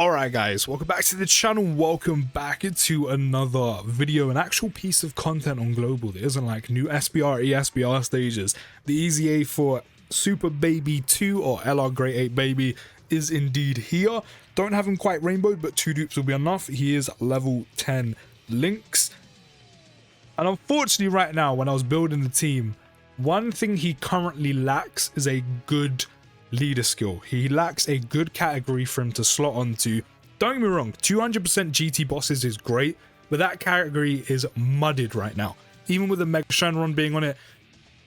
Alright guys, welcome back to the channel, welcome back to another video, an actual piece of content on Global. There isn't like new SBR, ESBR stages. The EZA for Super Baby 2 or LR Grade 8 Baby is indeed here. Don't have him quite rainbowed, but 2 dupes will be enough. He is level 10 Lynx. And unfortunately right now, when I was building the team, one thing he currently lacks is a good leader skill. He lacks a good category for him to slot onto. Don't get me wrong, 200% GT bosses is great, but that category is mudded right now. Even with the Mega Shenron being on it,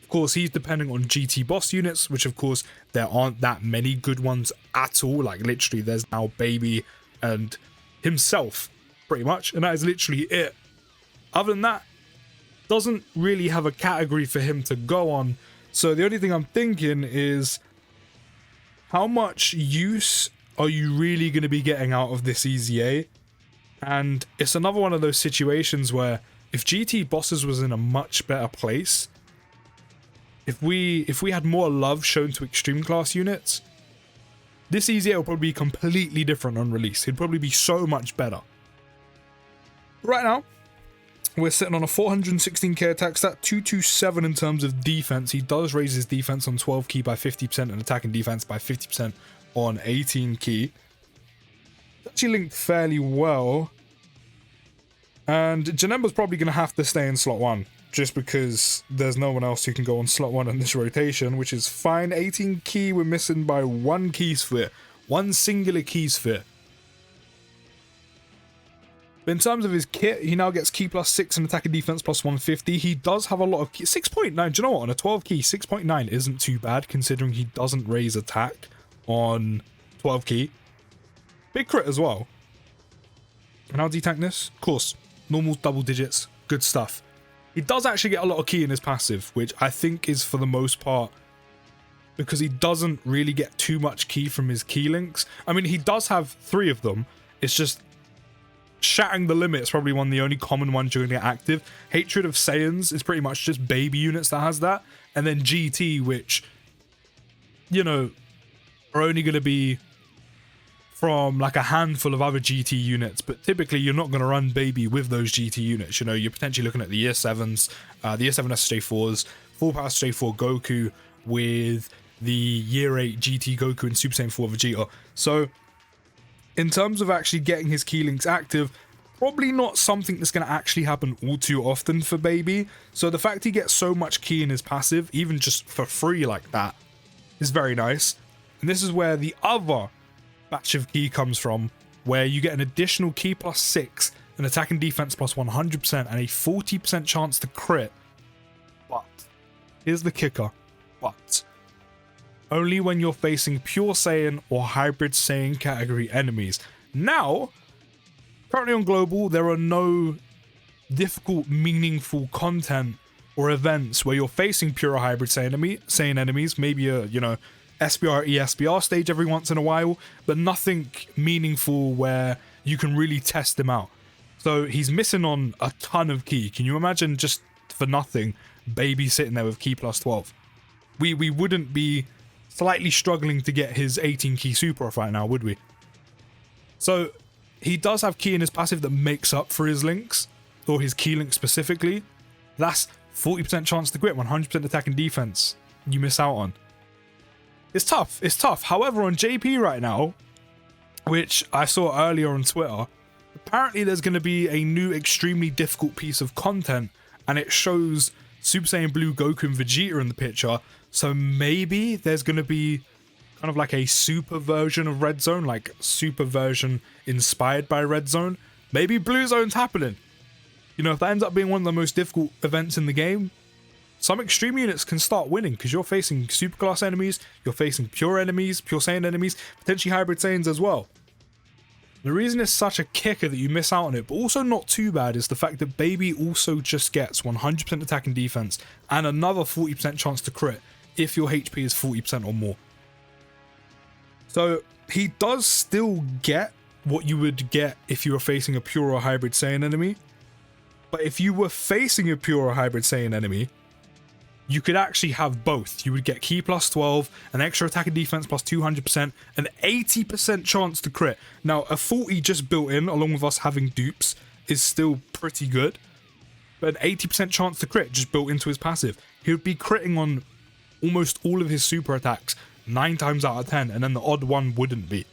of course, he's depending on GT boss units, which of course, there aren't that many good ones at all. Like literally, there's now Baby and himself, pretty much, and that is literally it. Other than that, doesn't really have a category for him to go on. So the only thing I'm thinking is, how much use are you really going to be getting out of this EZA? And it's another one of those situations where if GT bosses was in a much better place, if we had more love shown to extreme class units, this EZA will probably be completely different on release. It'd probably be so much better. Right now, we're sitting on a 416k attack stat, 227 in terms of defense. He does raise his defense on 12 key by 50% and attacking defense by 50% on 18 key. It's actually linked fairly well. And Janemba's probably going to have to stay in slot 1, just because there's no one else who can go on slot 1 in this rotation, which is fine. 18 key, we're missing by 1 key sphere. 1 singular key sphere. But in terms of his kit, he now gets key plus 6 and attack and defense plus 150. He does have a lot of key. 6.9, do you know what? On a 12 key, 6.9 isn't too bad considering he doesn't raise attack on 12 key. Big crit as well. And how do you tank this? Of course, normal double digits, good stuff. He does actually get a lot of key in his passive, which I think is for the most part because he doesn't really get too much key from his key links. I mean, he does have 3 of them. It's just Shattering the Limit is probably one of the only common ones you're going to get active. Hatred of Saiyans is pretty much just baby units that has that. And then GT, which, you know, are only going to be from like a handful of other GT units. But typically, you're not going to run baby with those GT units. You know, you're potentially looking at the Year 7s, the Year 7 SJ4s, Full Power SJ4 Goku with the Year 8 GT Goku and Super Saiyan 4 Vegeta. So in terms of actually getting his key links active, probably not something that's going to actually happen all too often for Baby. So the fact he gets so much key in his passive, even just for free like that, is very nice. And this is where the other batch of key comes from, where you get an additional key plus 6, an attack and defense plus 100%, and a 40% chance to crit. But here's the kicker. But only when you're facing pure Saiyan or hybrid Saiyan category enemies. Now, currently on Global, there are no difficult, meaningful content or events where you're facing pure hybrid Saiyan enemies. Maybe a, you know, SBR, ESBR stage every once in a while, but nothing meaningful where you can really test them out. So he's missing on a ton of key. Can you imagine just for nothing, Baby sitting there with key plus 12? We wouldn't be slightly struggling to get his 18 key super off right now, would we? So he does have key in his passive that makes up for his links, or his key link specifically. That's 40% chance to crit, 100% attack and defense you miss out on. It's tough, it's tough. However, on JP right now, which I saw earlier on Twitter, apparently there's going to be a new extremely difficult piece of content, and it shows Super Saiyan Blue Goku and Vegeta in the picture. So maybe there's going to be kind of like a super version of Red Zone, like super version inspired by Red Zone. Maybe Blue Zone's happening. You know, if that ends up being one of the most difficult events in the game, some extreme units can start winning because you're facing superclass enemies, you're facing pure enemies, pure Saiyan enemies, potentially hybrid Saiyans as well. The reason it's such a kicker that you miss out on it, but also not too bad, is the fact that Baby also just gets 100% attack and defense and another 40% chance to crit if your HP is 40% or more. So he does still get what you would get if you were facing a pure or hybrid Saiyan enemy. But if you were facing a pure or hybrid Saiyan enemy, you could actually have both. You would get key plus 12, an extra attack and defense plus 200%, an 80% chance to crit. Now, a 40 just built in, along with us having dupes, is still pretty good. But an 80% chance to crit just built into his passive. He would be critting on almost all of his super attacks 9 times out of 10, and then the odd one wouldn't be.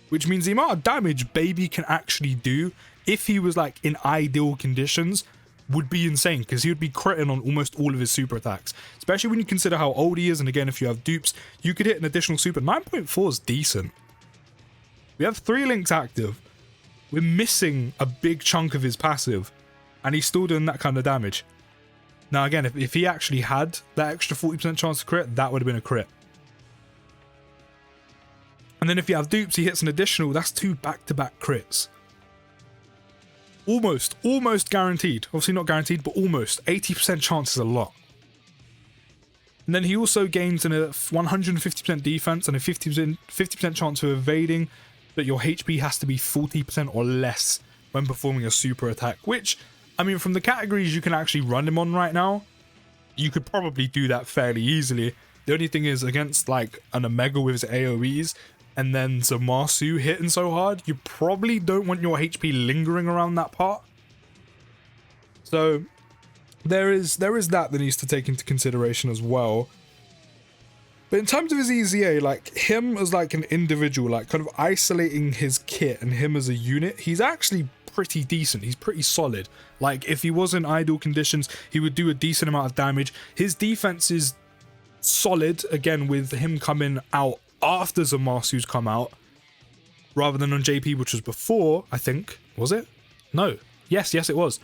Which means the amount of damage Baby can actually do, if he was like in ideal conditions, would be insane, because he would be critting on almost all of his super attacks. Especially when you consider how old he is, and again, if you have dupes, you could hit an additional super. 9.4 is decent. We have 3 links active. We're missing a big chunk of his passive, and he's still doing that kind of damage. Now again, if he actually had that extra 40% chance to crit, that would have been a crit. And then if you have dupes, he hits an additional, that's 2 back-to-back crits. Almost guaranteed. Obviously not guaranteed, but almost. 80% chance is a lot. And then he also gains a 150% defense and a 50% chance of evading, but your HP has to be 40% or less when performing a super attack, which, I mean, from the categories you can actually run him on right now, you could probably do that fairly easily. The only thing is, against like an Omega with his AoEs, and then Zamasu hitting so hard, you probably don't want your HP lingering around that part. So there is that needs to take into consideration as well. But in terms of his EZA, like him as like an individual, like kind of isolating his kit and him as a unit, he's actually pretty decent. He's pretty solid. Like if he was in ideal conditions, he would do a decent amount of damage. His defense is solid, again, with him coming out after Zamasu's come out, rather than on JP, which was before, I think. Was it? No. Yes, it was.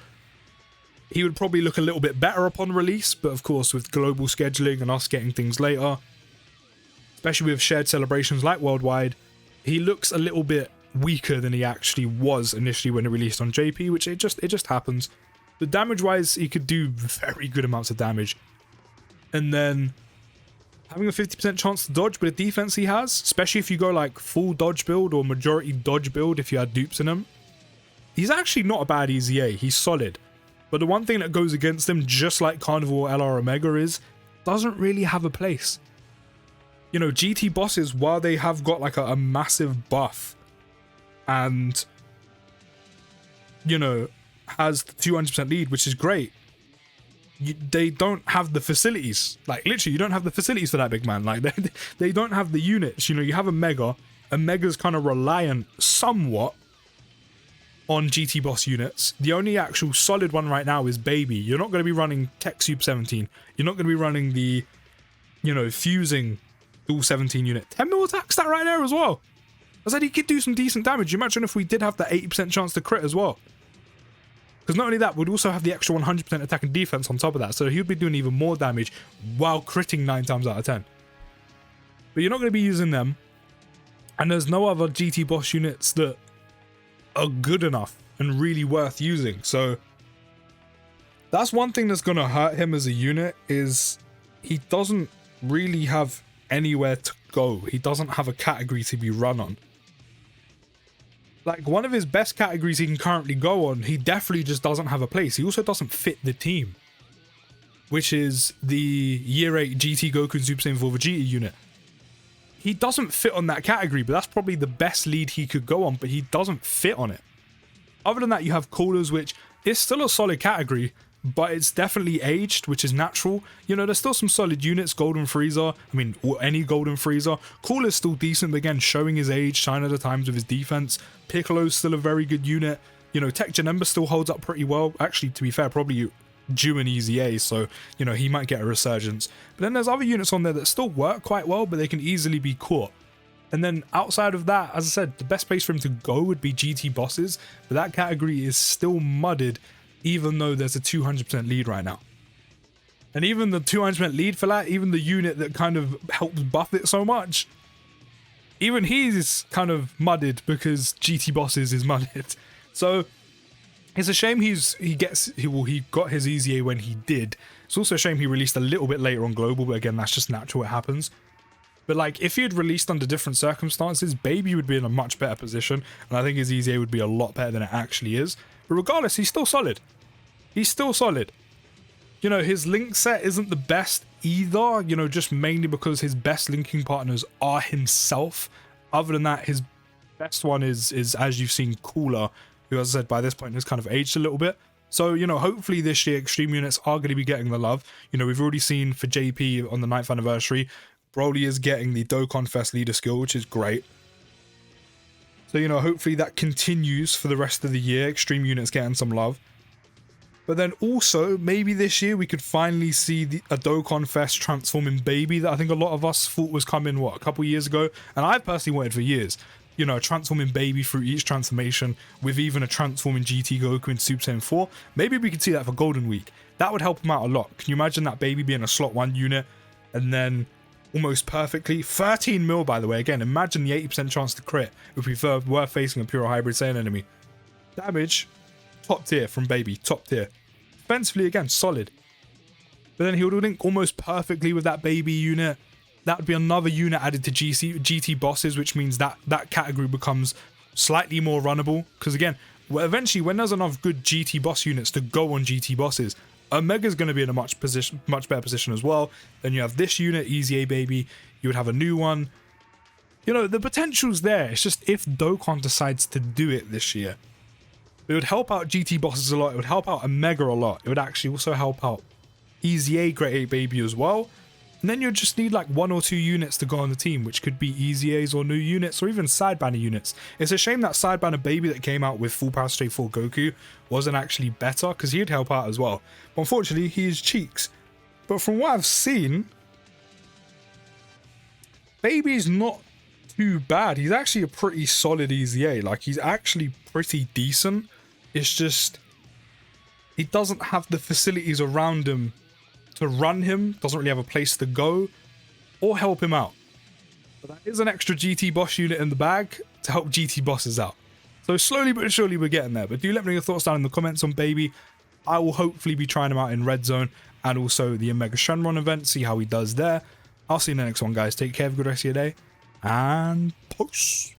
He would probably look a little bit better upon release, but of course with global scheduling and us getting things later, especially with shared celebrations like Worldwide, he looks a little bit weaker than he actually was initially when it released on JP, which it just happens. But damage-wise, he could do very good amounts of damage. And then having a 50% chance to dodge with the defense he has, especially if you go like full dodge build or majority dodge build if you had dupes in him, he's actually not a bad EZA. He's solid. But the one thing that goes against him, just like Carnival LR Omega, is doesn't really have a place. You know, GT bosses, while they have got like a massive buff and, you know, has the 200% lead, which is great, they don't have the facilities. Like literally, you don't have the facilities for that big man. Like they don't have the units. You know, you have a Mega. A Mega's kind of reliant somewhat on GT boss units. The only actual solid one right now is Baby. You're not going to be running Tech Soup 17. You're not going to be running the, you know, fusing dual 17 unit. 10 mil attack stat right there as well. I said he could do some decent damage. Imagine if we did have that 80% chance to crit as well. Because not only that, we'd also have the extra 100% attack and defense on top of that. So he would be doing even more damage while critting 9 times out of 10. But you're not going to be using them. And there's no other GT boss units that are good enough and really worth using. So that's one thing that's going to hurt him as a unit, is he doesn't really have anywhere to go. He doesn't have a category to be run on. Like, one of his best categories he can currently go on, he definitely just doesn't have a place. He also doesn't fit the team, which is the Year 8 GT Goku and Super Saiyan 4 Vegeta unit. He doesn't fit on that category, but that's probably the best lead he could go on, but he doesn't fit on it. Other than that, you have Coolers, which is still a solid category, but it's definitely aged, which is natural. You know, there's still some solid units. Golden Frieza, I mean, or any Golden Frieza. Cooler's still decent, but again, showing his age, sign of the times with his defense. Piccolo's still a very good unit. You know, Tech Janemba still holds up pretty well. Actually, to be fair, probably due an EZA, so, you know, he might get a resurgence. But then there's other units on there that still work quite well, but they can easily be caught. And then outside of that, as I said, the best place for him to go would be GT bosses, but that category is still mudded, even though there's a 200% lead right now. And even the 200% lead for that, even the unit that kind of helps buff it so much, even he's kind of mudded because GT bosses is mudded. So it's a shame he got his EZA when he did. It's also a shame he released a little bit later on Global, but again, that's just natural, it happens. But like, if he had released under different circumstances, Baby would be in a much better position, and I think his EZA would be a lot better than it actually is. But regardless, he's still solid. He's still solid. You know, his link set isn't the best either, you know, just mainly because his best linking partners are himself. Other than that, his best one is as you've seen, Cooler, who, as I said, by this point has kind of aged a little bit. So, you know, hopefully this year extreme units are going to be getting the love. You know, we've already seen for JP on the 9th anniversary, Broly is getting the Dokkan Fest leader skill, which is great. So, you know, hopefully that continues for the rest of the year, extreme units getting some love. But then also, maybe this year we could finally see a Dokkan Fest transforming baby that I think a lot of us thought was coming, what, a couple years ago? And I've personally wanted for years. You know, transforming baby through each transformation with even a transforming GT Goku in Super Saiyan 4. Maybe we could see that for Golden Week. That would help him out a lot. Can you imagine that baby being a slot 1 unit and then almost perfectly? 13 mil, by the way. Again, imagine the 80% chance to crit if we were facing a pure hybrid Saiyan enemy. Damage, top tier from baby, top tier. Defensively, again, solid. But then he would link almost perfectly with that baby unit. That would be another unit added to GT bosses, which means that that category becomes slightly more runnable. Because again, eventually, when there's enough good GT boss units to go on GT bosses, Omega's going to be in a much better position as well. Then you have this unit, EZA baby. You would have a new one. You know, the potential's there. It's just if Dokkan decides to do it this year, it would help out GT bosses a lot. It would help out Omega a lot. It would actually also help out EZA Grade 8 baby as well. And then you just need like 1 or 2 units to go on the team, which could be EZAs or new units or even side banner units. It's a shame that side banner baby that came out with Full Power Stage 4 Goku wasn't actually better, because he'd help out as well. But unfortunately, he is cheeks. But from what I've seen, baby's not too bad. He's actually a pretty solid EZA. Like, he's actually pretty decent. It's just he doesn't have the facilities around him to run him, doesn't really have a place to go or help him out. But that is an extra GT boss unit in the bag to help GT bosses out. So slowly but surely we're getting there. But do let me know your thoughts down in the comments on baby. I will hopefully be trying him out in Red Zone and also the Omega Shenron event, see how he does there. I'll see you in the next one, guys. Take care, have a good rest of your day, and peace.